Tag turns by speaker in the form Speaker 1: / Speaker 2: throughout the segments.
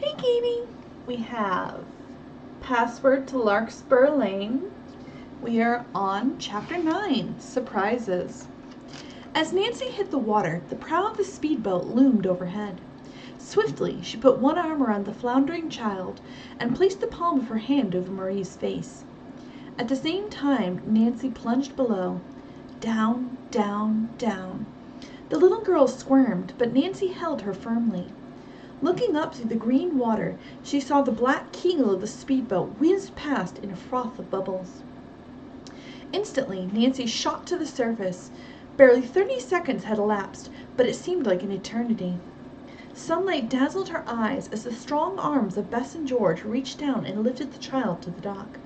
Speaker 1: Hey Katie, we have Password to Larkspur Lane. We are on Chapter 9, Surprises. As Nancy hit the water, the prow of the speedboat loomed overhead. Swiftly, she put one arm around the floundering child and placed the palm of her hand over Marie's face. At the same time, Nancy plunged below. Down, down, down. The little girl squirmed, but Nancy held her firmly. Looking up through the green water, she saw the black keel of the speedboat whiz past in a froth of bubbles. Instantly, Nancy shot to the surface. Barely 30 seconds had elapsed, but it seemed like an eternity. Sunlight dazzled her eyes as the strong arms of Bess and George reached down and lifted the child to the dock.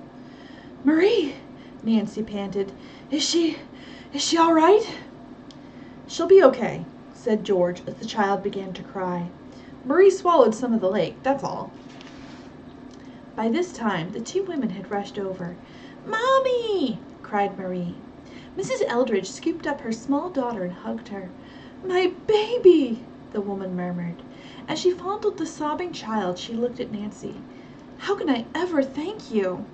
Speaker 1: "Marie," Nancy panted, Is she all right?" "She'll be okay," said George as the child began to cry. "Marie swallowed some of the lake, that's all." By this time, the two women had rushed over. "Mommy!" cried Marie. Mrs. Eldridge scooped up her small daughter and hugged her. "My baby!" the woman murmured. As she fondled the sobbing child, she looked at Nancy. "How can I ever thank you?"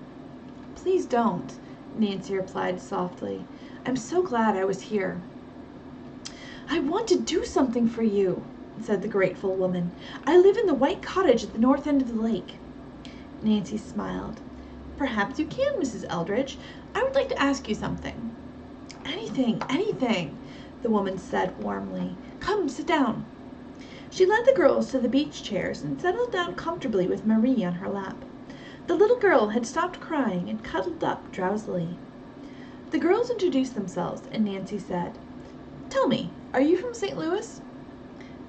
Speaker 1: "Please don't," Nancy replied softly. "I'm so glad I was here." "I want to do something for you," said the grateful woman. "I live in the white cottage at the north end of the lake." Nancy smiled. "Perhaps you can, Mrs. Eldridge. I would like to ask you something." Anything," the woman said warmly. "Come, sit down." She led the girls to the beach chairs and settled down comfortably with Marie on her lap. The little girl had stopped crying and cuddled up drowsily. The girls introduced themselves, and Nancy said, "Tell me, are you from St. Louis?"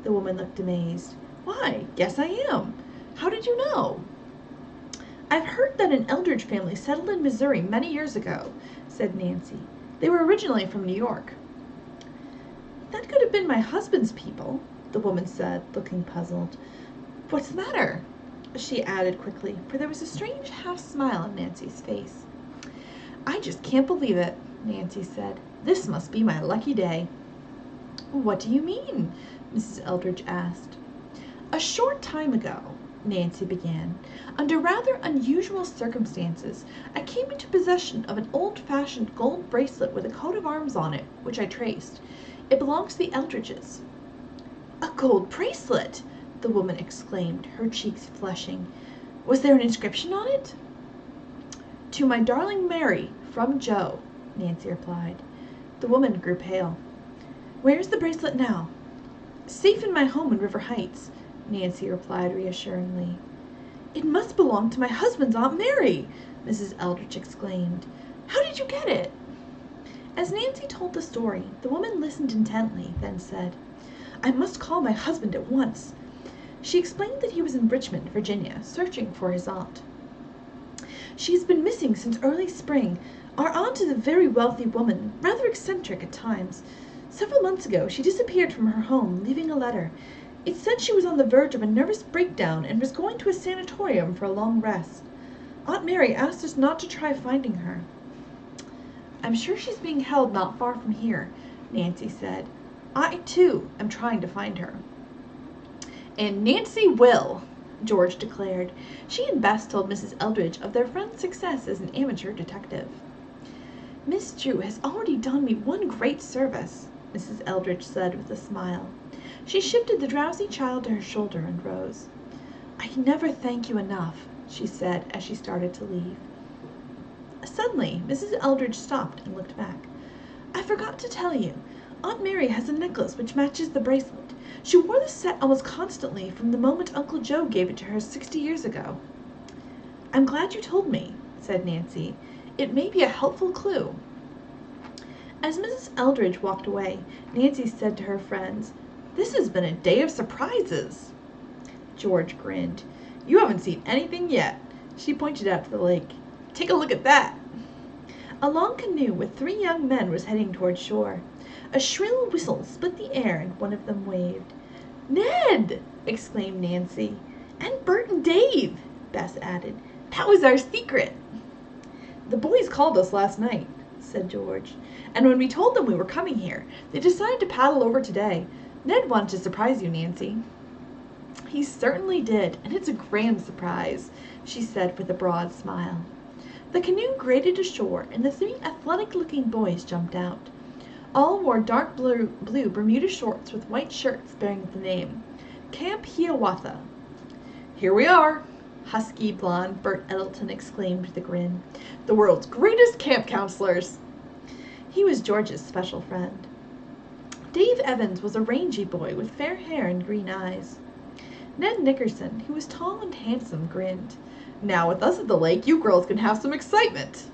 Speaker 1: The woman looked amazed. "Why, yes, I am. How did you know?" "I've heard that an Eldridge family settled in Missouri many years ago," said Nancy. "They were originally from New York." "That could have been my husband's people," the woman said, looking puzzled. "What's the matter?" she added quickly, for there was a strange half-smile on Nancy's face. "I just can't believe it," Nancy said. "This must be my lucky day." "What do you mean?" Mrs. Eldridge asked. "A short time ago," Nancy began, "under rather unusual circumstances, I came into possession of an old-fashioned gold bracelet with a coat of arms on it, which I traced. It belongs to the Eldridges." "A gold bracelet!" the woman exclaimed, her cheeks flushing. "Was there an inscription on it?" "To my darling Mary, from Joe," Nancy replied. The woman grew pale. "Where is the bracelet now?" "Safe in my home in River Heights," Nancy replied reassuringly. "It must belong to my husband's Aunt Mary!" Mrs. Eldridge exclaimed. "How did you get it?" As Nancy told the story, the woman listened intently, then said, "I must call my husband at once." She explained that he was in Richmond, Virginia, searching for his aunt. "She has been missing since early spring. Our aunt is a very wealthy woman, rather eccentric at times. Several months ago she disappeared from her home, leaving a letter. It said she was on the verge of a nervous breakdown and was going to a sanatorium for a long rest. Aunt Mary asked us not to try finding her." "I'm sure she's being held not far from here," Nancy said. "I, too, am trying to find her." "And Nancy will," George declared. She and Bess told Mrs. Eldridge of their friend's success as an amateur detective. "Miss Drew has already done me one great service," Mrs. Eldridge said with a smile. She shifted the drowsy child to her shoulder and rose. "I can never thank you enough," she said as she started to leave. Suddenly, Mrs. Eldridge stopped and looked back. "I forgot to tell you. Aunt Mary has a necklace which matches the bracelet. She wore the set almost constantly from the moment Uncle Joe gave it to her 60 years ago." "I'm glad you told me," said Nancy. "It may be a helpful clue." As Mrs. Eldridge walked away, Nancy said to her friends, "This has been a day of surprises." George grinned. "You haven't seen anything yet." She pointed out to the lake. "Take a look at that." A long canoe with 3 young men was heading toward shore. A shrill whistle split the air and one of them waved. "Ned!" exclaimed Nancy. "And Bert and Dave," Bess added. "That was our secret." "The boys called us last night," said George, "and when we told them we were coming here, they decided to paddle over today. Ned wanted to surprise you, Nancy." He certainly did, and it's a grand surprise, she said with a broad smile. The canoe grated ashore, and the 3 athletic-looking boys jumped out. All wore dark blue Bermuda shorts with white shirts bearing the name, Camp Hiawatha. "Here we are," husky blonde Bert Eddleton exclaimed with a grin. "The world's greatest camp counselors." He was George's special friend. Dave Evans was a rangy boy with fair hair and green eyes. Ned Nickerson, who was tall and handsome, grinned. "Now with us at the lake, you girls can have some excitement."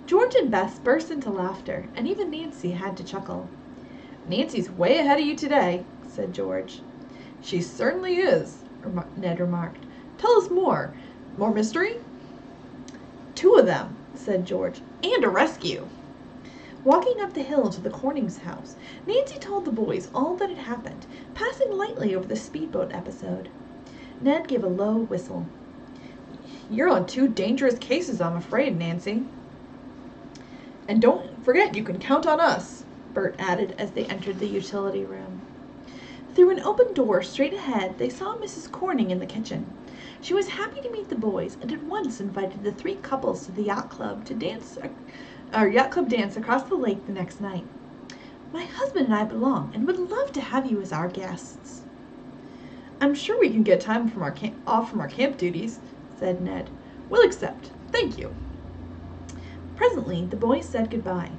Speaker 1: George and Bess burst into laughter, and even Nancy had to chuckle. "Nancy's way ahead of you today," said George. "She certainly is," Ned remarked. "Tell us more. More mystery?" "2 of them," said George, "and a rescue." Walking up the hill to the Cornings' house, Nancy told the boys all that had happened, passing lightly over the speedboat episode. Ned gave a low whistle. "You're on 2 dangerous cases, I'm afraid, Nancy." "And don't forget you can count on us," Bert added as they entered the utility room. Through an open door straight ahead they saw Mrs. Corning in the kitchen. She was happy to meet the boys and at once invited the 3 couples to the yacht club dance across the lake the next night. "My husband and I belong and would love to have you as our guests." "I'm sure we can get time off from our camp duties," said Ned. "We'll accept. Thank you." Presently the boys said goodbye.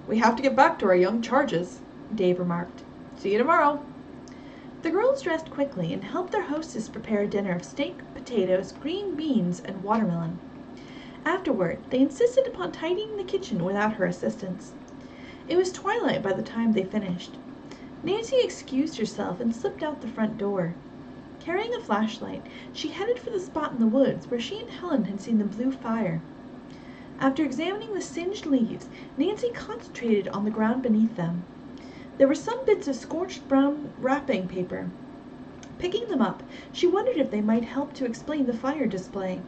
Speaker 1: "We have to get back to our young charges," Dave remarked. "See you tomorrow." The girls dressed quickly and helped their hostess prepare a dinner of steak, potatoes, green beans, and watermelon. Afterward, they insisted upon tidying the kitchen without her assistance. It was twilight by the time they finished. Nancy excused herself and slipped out the front door. Carrying a flashlight, she headed for the spot in the woods where she and Helen had seen the blue fire. After examining the singed leaves, Nancy concentrated on the ground beneath them. There were some bits of scorched brown wrapping paper. Picking them up, she wondered if they might help to explain the fire display.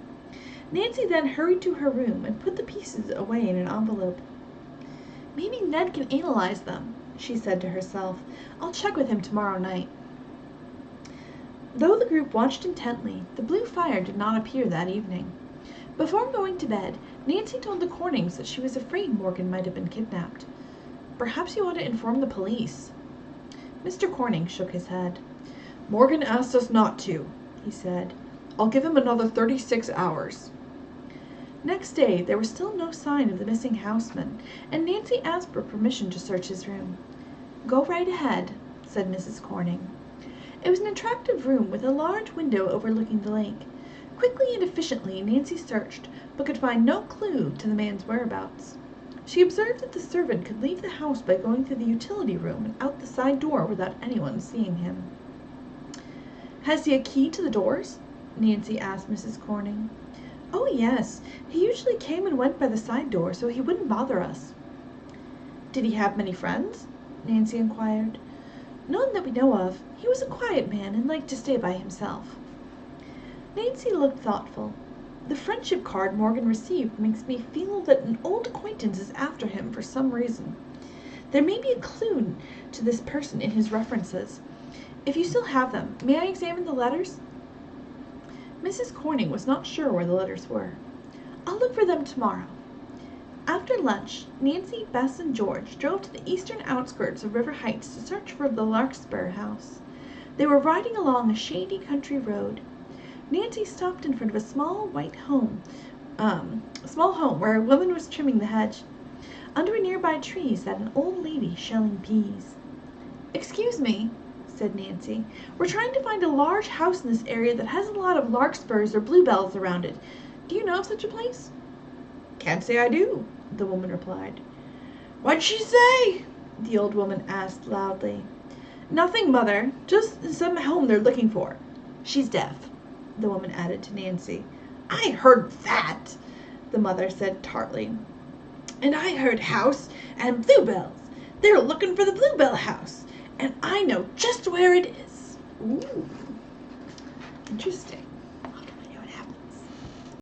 Speaker 1: Nancy then hurried to her room and put the pieces away in an envelope. "Maybe Ned can analyze them," she said to herself. "I'll check with him tomorrow night." Though the group watched intently, the blue fire did not appear that evening. Before going to bed, Nancy told the Cornings that she was afraid Morgan might have been kidnapped. "Perhaps you ought to inform the police." Mr. Corning shook his head. "Morgan asked us not to," he said. "I'll give him another 36 hours." Next day there was still no sign of the missing houseman, and Nancy asked for permission to search his room. "Go right ahead," said Mrs. Corning. It was an attractive room with a large window overlooking the lake. Quickly and efficiently Nancy searched, but could find no clue to the man's whereabouts. She observed that the servant could leave the house by going through the utility room and out the side door without anyone seeing him. "Has he a key to the doors?" Nancy asked Mrs. Corning. "Oh, yes. He usually came and went by the side door, so he wouldn't bother us." "Did he have many friends?" Nancy inquired. "None that we know of. He was a quiet man and liked to stay by himself." Nancy looked thoughtful. "The friendship card Morgan received makes me feel that an old acquaintance is after him for some reason. There may be a clue to this person in his references. If you still have them, may I examine the letters?" Mrs. Corning was not sure where the letters were. "I'll look for them tomorrow." After lunch, Nancy, Bess, and George drove to the eastern outskirts of River Heights to search for the Larkspur house. They were riding along a shady country road. Nancy stopped in front of a small home where a woman was trimming the hedge. Under a nearby tree sat an old lady shelling peas. "Excuse me," said Nancy. "We're trying to find a large house in this area that has a lot of larkspurs or bluebells around it. Do you know of such a place?" "Can't say I do," the woman replied. "What'd she say?" the old woman asked loudly. "Nothing, Mother. Just some home they're looking for. She's deaf," the woman added to Nancy. "I heard that," the mother said tartly. "And I heard house and bluebells. They're looking for the bluebell house, and I know just where it is." Ooh, interesting.